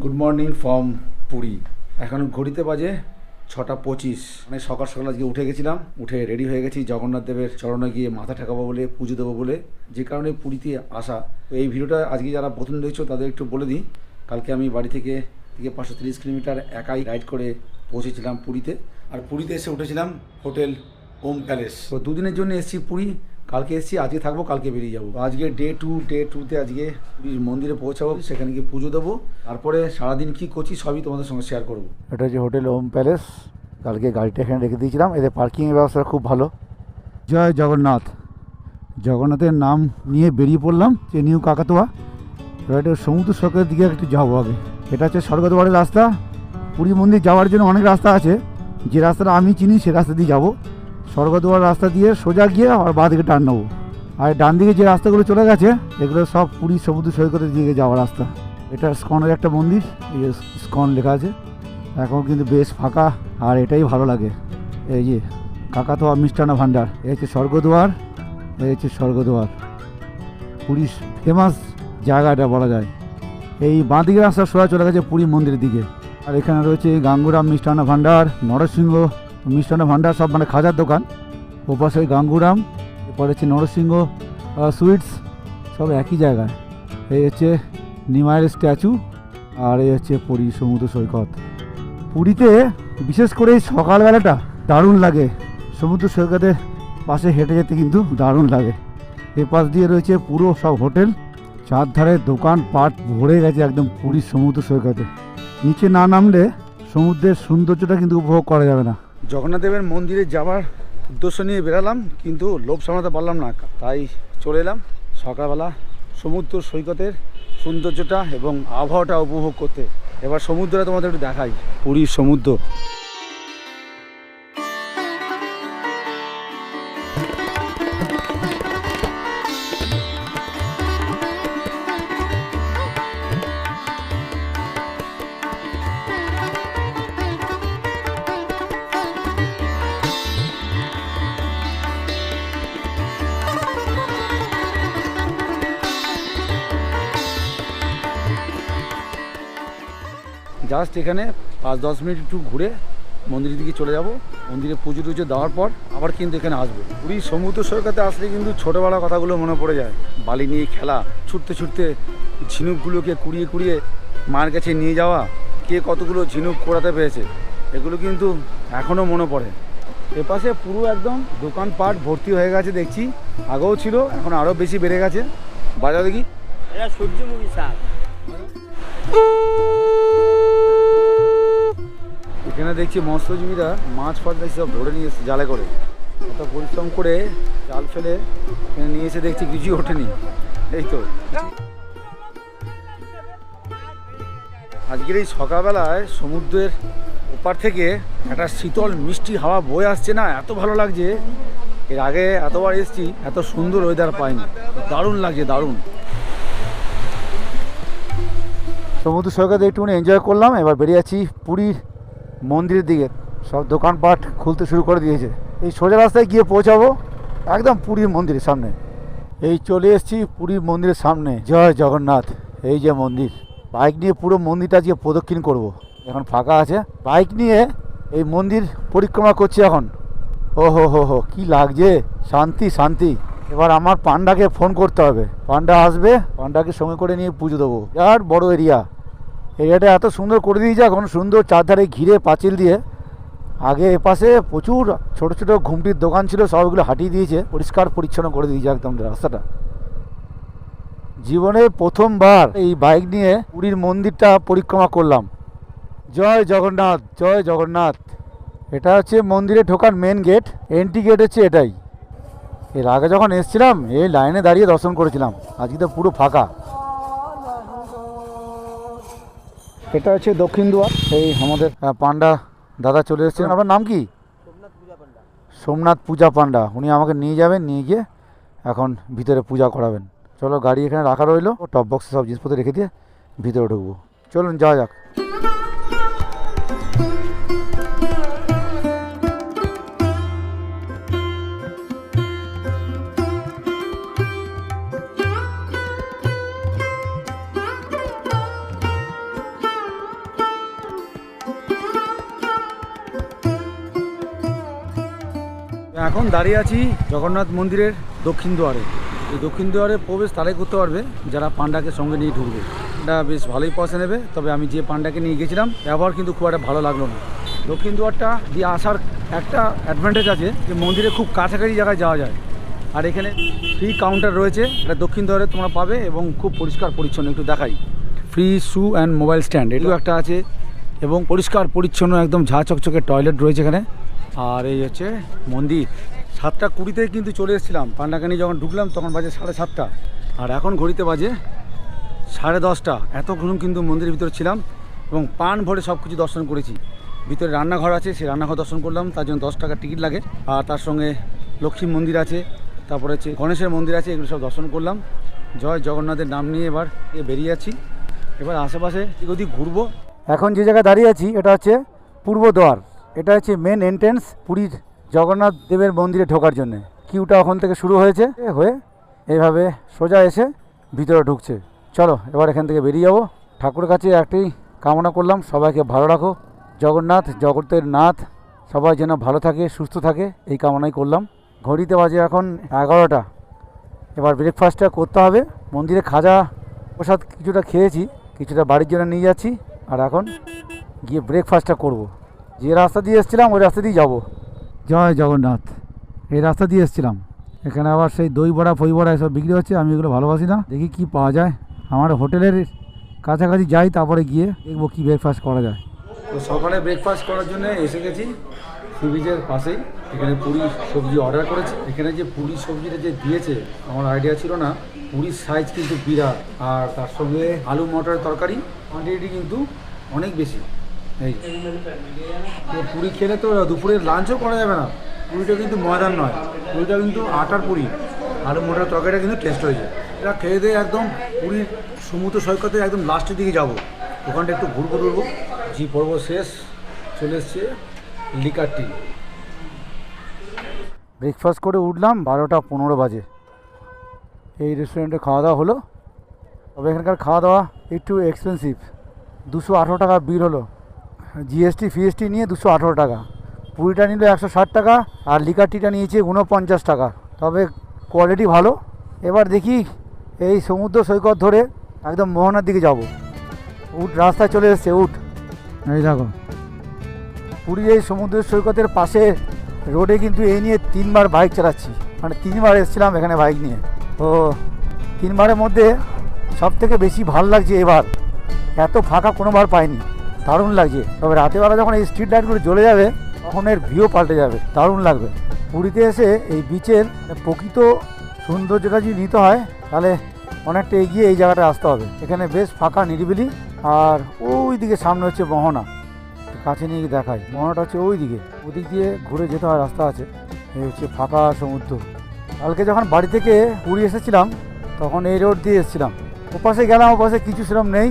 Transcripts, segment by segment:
Good morning from Puri. এখন ঘড়িতে বাজে 6:25। মানে সকাল সকাল আজকে উঠে গেছিলাম, উঠে রেডি হয়ে গেছি জগন্নাথ দেবের চরণে গিয়ে মাথা ঠেকাবো বলে, পুজো দেবো বলে, যে কারণে পুরীতে আসা। তো এই ভিডিওটা আজকে যারা প্রথম দেখছো তাদের একটু বলে দিই, কালকে আমি বাড়ি থেকে 530 কিলোমিটার একাই রাইড করে পৌঁছেছিলাম পুরীতে। আর পুরীতে এসে উঠেছিলাম হোটেল ওম প্যালেস। তো দুদিনের জন্য এসেছি পুরী, কালকে এসেছি, আজকে থাকবো, কালকে বেরিয়ে যাবো। আজকে ডে টুতে আজকে পুরীর মন্দিরে পৌঁছাবো, সেখানে গিয়ে পুজো দেবো, তারপরে সারাদিন কী করছি সবই তোমাদের সঙ্গে শেয়ার করবো। এটা হচ্ছে হোটেল ওম প্যালেস। কালকে গাড়িটা এখানে রেখে দিয়েছিলাম, এদের পার্কিংয়ের ব্যবস্থা খুব ভালো। জয় জগন্নাথ। জগন্নাথের নাম নিয়ে বেরিয়ে পড়লাম যে নিউ কাকাতোয়া। এটা সমুদ্র সৈকতের দিকে একটু যাবো আগে। এটা হচ্ছে স্বর্গদ্বারের রাস্তা। পুরী মন্দির যাওয়ার জন্য অনেক রাস্তা আছে, যে রাস্তাটা আমি চিনি সে রাস্তা দিয়ে যাবো। স্বর্গদ্বার রাস্তা দিয়ে সোজা গিয়ে আর বাঁ দিকে টার্ন নেবো। আর ডান দিকে যে রাস্তাগুলো চলে গেছে এগুলো সব পুরী সমুদ্র সৈকতের দিকে যাওয়ার রাস্তা। এটা স্কনের একটা মন্দির, এই যে স্কন লেখা আছে। এখন কিন্তু বেশ ফাঁকা, আর এটাই ভালো লাগে। এই যে কাকাতোয়া মিষ্টান্ন ভাণ্ডার, এই হচ্ছে স্বর্গদ্বার, এই হচ্ছে স্বর্গদ্বার। পুরীর ফেমাস জায়গাটা বলা যায়। এই বাঁ দিকে রাস্তা সোজা চলে গেছে পুরী মন্দিরের দিকে। আর এখানে রয়েছে গাঙ্গুরাম মিষ্টান্ন ভাণ্ডার, নরসিংহ মিষ্টান্ন ভাণ্ডার, সব মানে খাজার দোকান। ওপাশে গাঙ্গুরাম, এরপরে হচ্ছে নরসিংহ সুইটস, সব একই জায়গায়। এই হচ্ছে নিমাইয়ের স্ট্যাচু, আর এই হচ্ছে পুরী সমুদ্র সৈকত। পুরীতে বিশেষ করে এই সকালবেলাটা দারুণ লাগে, সমুদ্র সৈকতের পাশে হেঁটে যেতে কিন্তু দারুণ লাগে। এ পাশ দিয়ে রয়েছে পুরো সব হোটেল, চারধারে দোকান পাট ভরে গেছে একদম পুরীর সমুদ্র সৈকতে। নিচে না নামলে সমুদ্রের সৌন্দর্যটা কিন্তু উপভোগ করা যাবে না। জগন্নাথ দেবের মন্দিরে যাওয়ার উদ্দেশ্য নিয়ে বেরালাম, কিন্তু লোভ সামলাতে পারলাম না, তাই চলে এলাম সকালবেলা সমুদ্র সৈকতের সৌন্দর্যটা এবং আবহাওয়াটা উপভোগ করতে। এবার সমুদ্রটা তোমাদের একটু দেখাই, পুরীর সমুদ্র। জাস্ট এখানে 5-10 মিনিট একটু ঘুরে মন্দিরের দিকে চলে যাব। মন্দিরে পুজো টুজো দেওয়ার পর আবার কিন্তু এখানে আসবো। পুরীর সমুদ্র সৈকতে আসলে কিন্তু ছোটোবেলার কথাগুলো মনে পড়ে যায়। বালি নিয়ে খেলা, ছুটতে ছুটতে ঝিনুকগুলোকে কুড়িয়ে কুড়িয়ে মার কাছে নিয়ে যাওয়া, কে কতগুলো ঝিনুক কোড়াতে পেরেছে, এগুলো কিন্তু এখনও মনে পড়ে। এপাশে পুরো একদম দোকানপাট ভর্তি হয়ে গেছে দেখছি, আগেও ছিল, এখন আরও বেশি বেড়ে গেছে। বাজাও দেখি, এটা সূর্যমুখী শাক। এখানে দেখছি মৎস্যজীবীরা মাছ ফাছ দেখছি সব ধরে নিয়ে এসছে জালে করে। এত পরিশ্রম করে জাল ফেলে এখানে নিয়ে এসে দেখছি কিছুই ওঠেনি। এই তো আজকের এই সকালবেলায় সমুদ্রের ওপার থেকে একটা শীতল মিষ্টি হাওয়া বয়ে আসছে না, এত ভালো লাগছে। এর আগে এতবার এসেছি, এত সুন্দর ওয়েদার পাইনি, দারুণ লাগছে, দারুণ। সমুদ্র সৈকতে একটুখানি এনজয় করলাম, এবার বেরিয়ে যাচ্ছি পুরীর মন্দিরের দিকে। সব দোকানপাট খুলতে শুরু করে দিয়েছে। এই সোজা রাস্তায় গিয়ে পৌঁছাবো একদম পুরীর মন্দিরের সামনে। এই চলে এসেছি পুরীর মন্দিরের সামনে। জয় জগন্নাথ। এই যে মন্দির, বাইক নিয়ে পুরো মন্দিরটা আজকে প্রদক্ষিণ করব। এখন ফাঁকা আছে, বাইক নিয়ে এই মন্দির পরিক্রমা করছি এখন। ও হো হো হো, কী লাগছে, শান্তি শান্তি। এবার আমার পান্ডাকে ফোন করতে হবে, পান্ডা আসবে, পান্ডাকে সঙ্গে করে নিয়ে পুজো দেবো। আর বড় এরিয়াটা এত সুন্দর করে দিয়েছে এখন, সুন্দর চারধারে ঘিরে পাঁচিল দিয়ে। আগে এপাশে প্রচুর ছোট ছোট ঘুমটির দোকান ছিল, সবগুলো হাঁটিয়ে দিয়েছে, পরিষ্কার পরিচ্ছন্ন করে দিয়েছে একদম রাস্তাটা। জীবনে প্রথমবার এই বাইক নিয়ে পুরীর মন্দিরটা পরিক্রমা করলাম। জয় জগন্নাথ, জয় জগন্নাথ। এটা হচ্ছে মন্দিরে ঢোকার মেন গেট, এন্ট্রি গেট হচ্ছে এটাই। এর আগে যখন এসেছিলাম এই লাইনে দাঁড়িয়ে দর্শন করেছিলাম, আজকে তো পুরো ফাঁকা। এটা হচ্ছে দক্ষিণ দুয়ার। এই আমাদের পান্ডা দাদা চলে এসেছেন। আপনার নাম কি? সোমনাথ পূজা পান্ডা। উনি আমাকে নিয়ে যাবেন, নিয়ে গিয়ে এখন ভিতরে পূজা করাবেন। চলো, গাড়ি এখানে রাখা রইলো, টপ বক্সে সব জিনিসপত্র রেখে দিয়ে ভিতরে ঢুকবো। চলুন যাওয়া যাক। এখন দাঁড়িয়ে আছি জগন্নাথ মন্দিরের দক্ষিণ দুয়ারে। এই দক্ষিণ দুয়ারে প্রবেশ তারাই করতে পারবে যারা পান্ডাকে সঙ্গে নিয়ে ঢুকবে। এটা বেশ ভালোই পয়সা নেবে, তবে আমি যে পান্ডাকে নিয়ে গেছিলাম ব্যবহার কিন্তু খুব একটা ভালো লাগলো না। দক্ষিণ দুয়ারটা দিয়ে আসার একটা অ্যাডভান্টেজ আছে যে মন্দিরে খুব কাছাকাছি জায়গায় যাওয়া যায়। আর এখানে ফ্রি কাউন্টার রয়েছে, এটা দক্ষিণ দুয়ারে তোমরা পাবে এবং খুব পরিষ্কার পরিচ্ছন্ন। একটু দেখাই, free shoe and mobile stand এটাও একটা আছে এবং পরিষ্কার পরিচ্ছন্ন একদম ঝা চকচকে টয়লেট রয়েছে এখানে। আর এই হচ্ছে মন্দির। 7:20 কিন্তু চলে এসেছিলাম, পান্ডাকে নিয়ে যখন ঢুকলাম তখন বাজে 7:30, আর এখন ঘড়িতে বাজে 10:30। এতক্ষণ কিন্তু মন্দিরের ভিতরে ছিলাম এবং পান ভরে সব কিছু দর্শন করেছি। ভিতরে রান্নাঘর আছে, সেই রান্নাঘর দর্শন করলাম, তার জন্য 10 টাকা টিকিট লাগে। আর তার সঙ্গে লক্ষ্মী মন্দির আছে, তারপরে হচ্ছে গণেশের মন্দির আছে, এগুলো সব দর্শন করলাম। জয় জগন্নাথের নাম নিয়ে এবার বেরিয়ে যাচ্ছি। এবার আশেপাশে ওদিক ঘুরবো। এখন যে জায়গায় দাঁড়িয়ে আছি এটা হচ্ছে পূর্ব দ্বার। এটা হচ্ছে মেন এন্ট্রেন্স পুরীর জগন্নাথ দেবের মন্দিরে ঢোকার জন্য। কিউটা ওখান থেকে শুরু হয়েছে, হয়ে এইভাবে সোজা এসে ভিতরে ঢুকছে। চলো এবার এখান থেকে বেরিয়ে যাবো। ঠাকুরের কাছে একটাই কামনা করলাম, সবাইকে ভালো রাখো। জগন্নাথ জগতের নাথ সবাই যেন ভালো থাকে, সুস্থ থাকে, এই কামনাই করলাম। ঘড়িতে বাজে এখন 11টা। এবার ব্রেকফাস্টটা করতে হবে। মন্দিরে খাজা প্রসাদ কিছুটা খেয়েছি, কিছুটা বাড়ির জন্য নিয়ে যাচ্ছি। আর এখন গিয়ে ব্রেকফাস্টটা করব। যে রাস্তা দিয়ে এসেছিলাম ওই রাস্তা দিয়ে যাবো। জয় জগন্নাথ। এই রাস্তা দিয়ে এসেছিলাম, এখানে আবার সেই দই বড়া ফই বড়া এসব বিক্রি হচ্ছে। আমি এগুলো ভালোবাসি না, দেখি কি পাওয়া যায়। আমার হোটেলের কাছাকাছি যাই, তারপরে গিয়ে দেখবো কী ব্রেকফাস্ট করা যায়। তো সকালে ব্রেকফাস্ট করার জন্য এসে গেছি সি বিচের পাশেই। এখানে পুরি সবজি অর্ডার করেছি। এখানে যে পুরি সবজিটা যে দিয়েছে আমার আইডিয়া ছিল না, পুরির সাইজ কিন্তু বিরাট। আর তার সঙ্গে আলু মটরের তরকারি কোয়ান্টিটি কিন্তু অনেক বেশি। এই তো পুরি খেলে তো দুপুরের লাঞ্চও করা যাবে না। পুরিটা কিন্তু ময়দার নয়, পুরিটা কিন্তু আটার পুরি। আলু মটরের তরকারিটা কিন্তু টেস্ট হয়েছে। এটা খেয়ে দিয়ে একদম পুরীর সমুদ্র সৈকতে একদম লাস্টের দিকে যাব। ওখানটা একটু ঘুরবো টুরবো। জি পর্ব শেষ, চলে এসছে লিকার টি। ব্রেকফাস্ট করে উঠলাম 12:15 বাজে। এই রেস্টুরেন্টে খাওয়া দাওয়া হলো, তবে এখানকার খাওয়া দাওয়া একটু এক্সপেন্সিভ। 218 টাকা বিল হলো, জিএসটি ফিএসটি নিয়ে 218 টাকা। পুরিটা নিল 160 টাকা আর লিকার টিটা নিয়েছে 49 টাকা। তবে কোয়ালিটি ভালো। এবার দেখি এই সমুদ্র সৈকত ধরে একদম মোহনার দিকে যাব। উট রাস্তায় চলে এসছে, উট এই দেখো। পুরীর এই সমুদ্র সৈকতের পাশে রোডে কিন্তু এই নিয়ে 3বার বাইক চালাচ্ছি, মানে 3বার এসেছিলাম এখানে বাইক নিয়ে। তো 3বারের মধ্যে সব থেকে বেশি ভালো লাগছে এবার, এত ফাঁকা কোনোবার পাইনি, দারুণ লাগছে। তবে রাতেরবেলা যখন এই স্ট্রিট লাইটগুলো জ্বলে যাবে তখন এর ভিউ পাল্টে যাবে, দারুণ লাগবে। পুরীতে এসে এই বিচের প্রকৃত সৌন্দর্যটা যদি নিতে হয় তাহলে অনেকটা এগিয়ে এই জায়গাটা আসতে হবে। এখানে বেশ ফাঁকা নিরিবিলি। আর ওই দিকে সামনে হচ্ছে মোহনা, কাছে নিয়ে গিয়ে দেখায়। মোহনাটা হচ্ছে ওই দিকে, ওদিক দিয়ে ঘুরে যেতে হয়, রাস্তা আছে। এই হচ্ছে ফাঁকা সমুদ্র। কালকে যখন বাড়ি থেকে পুরী এসেছিলাম তখন এই রোড দিয়ে এসেছিলাম। ওপাশে গেলাম, ওপাশে কিছু সেরকম নেই।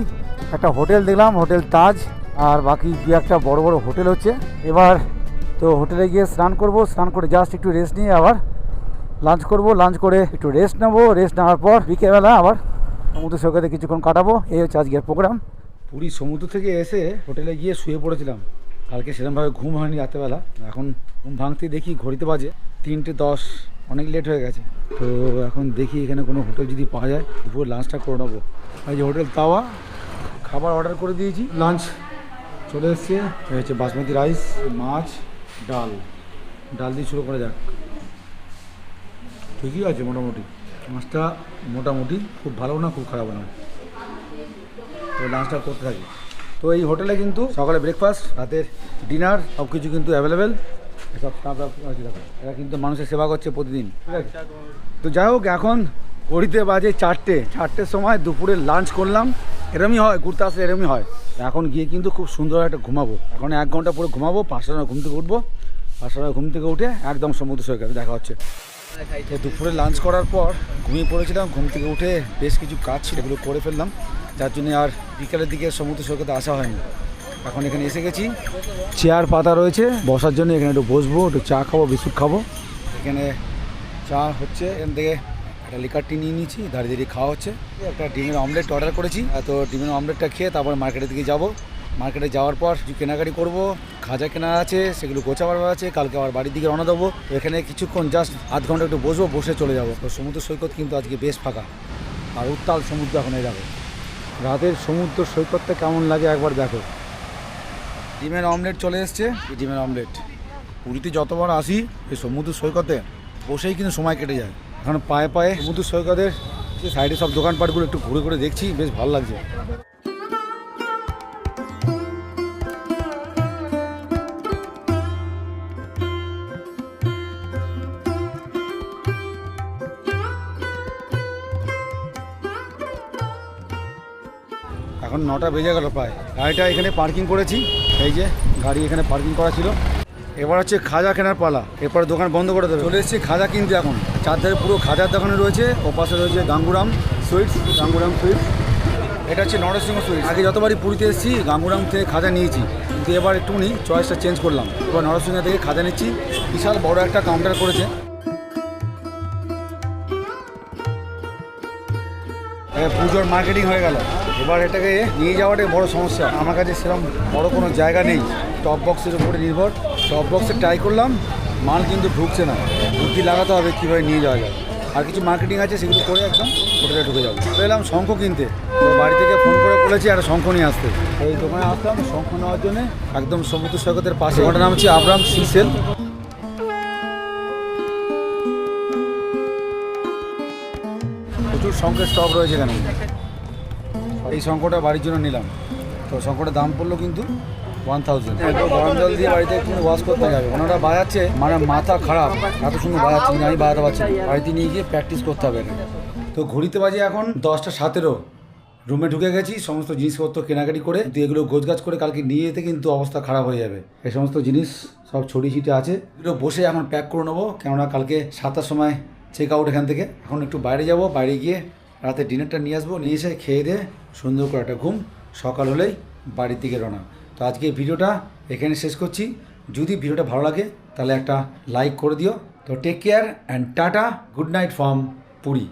একটা হোটেল দেখলাম, হোটেল তাজ, আর বাকি দু একটা বড় বড় হোটেল হচ্ছে। এবার তো হোটেলে গিয়ে স্নান করব, স্নান করে জাস্ট একটু রেস্ট নিয়ে আবার লাঞ্চ করব। লাঞ্চ করে একটু রেস্ট নেবো, রেস্ট নেওয়ার পর বিকেলবেলা আবার সমুদ্র সৈকতে কিছুক্ষণ কাটাবো। এই হচ্ছে আজকের প্রোগ্রাম। পুরী সমুদ্র থেকে এসে হোটেলে গিয়ে শুয়ে পড়েছিলাম। কালকে সেরকমভাবে ঘুম হয়নি রাতেবেলা। এখন ঘুম ভাঙতে দেখি ঘড়িতে বাজে 3:10, অনেক লেট হয়ে গেছে। তো এখন দেখি এখানে কোনো হোটেল যদি পাওয়া যায়, দুপুর লাঞ্চটা করে নেবো। এই যে হোটেল তাওয়া, খাবার অর্ডার করে দিয়েছি, লাঞ্চ চলে এসছে। এই হচ্ছে বাসমতি রাইস, মাছ, ডাল। ডাল দিয়ে শুরু করা যাক। ঠিকই আছে মোটামুটি, মাছটা মোটামুটি, খুব ভালো না খুব খারাপ না। তো লাঞ্চটা করতে থাকি। তো এই হোটেলে কিন্তু সকালে ব্রেকফাস্ট, রাতের ডিনার সব কিছু কিন্তু অ্যাভেলেবেল। এসব এরা কিন্তু মানুষের সেবা করছে প্রতিদিন, ঠিক আছে। তো যাই হোক, এখন ঘড়িতে বাজে 4টের সময় দুপুরে লাঞ্চ করলাম। এরমই হয়, ঘুরতে আসলে এরমই হয়। এখন গিয়ে কিন্তু খুব সুন্দর একটা ঘুমাবো। এখন 1 ঘন্টা পুরো ঘুমাবো। 5টার সময় ঘুম থেকে উঠবো। 5টার সময় ঘুম থেকে উঠে একদম সমুদ্র সৈকতে দেখা হচ্ছে। তো দুপুরে লাঞ্চ করার পর ঘুমিয়ে পড়েছিলাম। ঘুম থেকে উঠে বেশ কিছু কাজ ছিল, এগুলো করে ফেললাম, যার জন্য আর বিকেলের দিকে সমুদ্র সৈকতে আসা হয়নি। এখন এখানে এসে গেছি, চেয়ার পাতা রয়েছে বসার জন্য। এখানে একটু বসবো, একটু চা খাবো, বিস্কুট খাবো। এখানে চা হচ্ছে, এখান থেকে একটা লিকার টি নিয়ে নিয়েছি, দাঁড়িয়ে দাঁড়িয়ে খাওয়া হচ্ছে। একটা ডিমের অমলেট অর্ডার করেছি, তো ডিমের অমলেটটা খেয়ে তারপর মার্কেটের দিকে যাবো। মার্কেটে যাওয়ার পর কিছু কেনাকাটি করবো, খাজা কেনা আছে, সেগুলো গোছাবার আছে। কালকে আবার বাড়ির দিকে রওনা দেবো। এখানে কিছুক্ষণ জাস্ট আধ ঘন্টা একটু বসবো, বসে চলে যাবো। তো সমুদ্র সৈকত কিন্তু আজকে বেশ ফাঁকা, আর উত্তাল সমুদ্র এখন এই দেখো। রাতের সমুদ্র সৈকতটা কেমন লাগে একবার দেখো। ডিমের অমলেট চলে এসছে, ডিমের অমলেট। পুরীতে যতবার আসি এই সমুদ্র সৈকতে বসেই কিন্তু সময় কেটে যায়। এখন পায়ে পায়ে সমুদ্র সৈকতের যে সাইডে সব দোকানপাটগুলো একটু ঘুরে ঘুরে দেখছি, বেশ ভালো লাগছে। এখন 9টা বেজে গেল প্রায়। গাড়িটা এখানে পার্কিং করেছি, এই যে গাড়ি এখানে পার্কিং করা ছিল। এবার হচ্ছে খাজা কেনার পালা, এরপরে দোকান বন্ধ করে দেবে। চলে এসেছি খাজা কিনতে। এখন চারধারে পুরো খাজার দোকানে রয়েছে। ও পাশে রয়েছে গাঙ্গুরাম সুইটস, গাঙ্গুরাম সুইটস। এটা হচ্ছে নরসিংহ সুইটস। আগে যতবারই পুরীতে এসেছি গাঙ্গুরাম থেকে খাজা নিয়েছি, কিন্তু এবার একটুখানি চয়েসটা চেঞ্জ করলাম। এবার নরসিংহ থেকে খাজা নিচ্ছি। বিশাল বড় একটা কাউন্টার করেছে। পুজোর মার্কেটিং হয়ে গেল, এবার এটাকে নিয়ে যাওয়াটাই বড় সমস্যা। আমার কাছে সেরকম বড় কোনো জায়গা নেই, টপ বক্সের উপরে নির্ভর। টপ বক্সে ট্রাই করলাম, মাল কিন্তু ঢুকছে না। বুদ্ধি লাগাতে হবে কীভাবে নিয়ে যাওয়া যায়। আর কিছু মার্কেটিং আছে, সেগুলো করে একদম হোটেলে ঢুকে যাবো। এলাম শঙ্খ কিনতে, তো বাড়ি থেকে ফোন করে বলেছি একটা শঙ্খ নিয়ে আসতে। এই দোকানে আসলাম শঙ্খ নেওয়ার জন্য, একদম সমুদ্র সৈকতের পাশে। ওটার নাম হচ্ছে আব্রাম সি সেল। প্রচুর শঙ্খের স্টক রয়েছে এখানে। এই শঙ্খটা বাড়ির জন্য নিলাম। তো শঙ্খটার দাম পড়লো কিন্তু 1000। গরম জল দিয়ে বাড়িতে একটু ওয়াশ করতে যাবে। ওনারা বাজাচ্ছে, মানে মাথা খারাপ, এত সুন্দর বাজাচ্ছে, কিন্তু আমি বাজাতে পারছি না। বাড়িতে নিয়ে গিয়ে প্র্যাকটিস করতে হবে। তো ঘড়িতে বাজে এখন 10টা 17। রুমে ঢুকে গেছি, সমস্ত জিনিসপত্র কেনাকাটি করে। কিন্তু এগুলো গোছগাছ করে কালকে নিয়ে যেতে কিন্তু অবস্থা খারাপ হয়ে যাবে। এই সমস্ত জিনিস সব ছড়িয়ে ছিটে আছে, এগুলো বসে এখন প্যাক করে নেবো। কেননা কালকে 7টার সময় চেক আউট এখান থেকে। এখন একটু বাইরে যাব, বাইরে গিয়ে রাতে ডিনারটা নিয়ে আসবো, নিয়ে এসে খেয়ে দিয়ে সুন্দর করে একটা ঘুম। সকাল হলেই বাড়ির দিকে রওনা। তো আজকে ভিডিওটা এখানে শেষ করছি। যদি ভিডিওটা ভালো লাগে তাহলে একটা লাইক করে দিও। তো take care and tata, good night from Puri.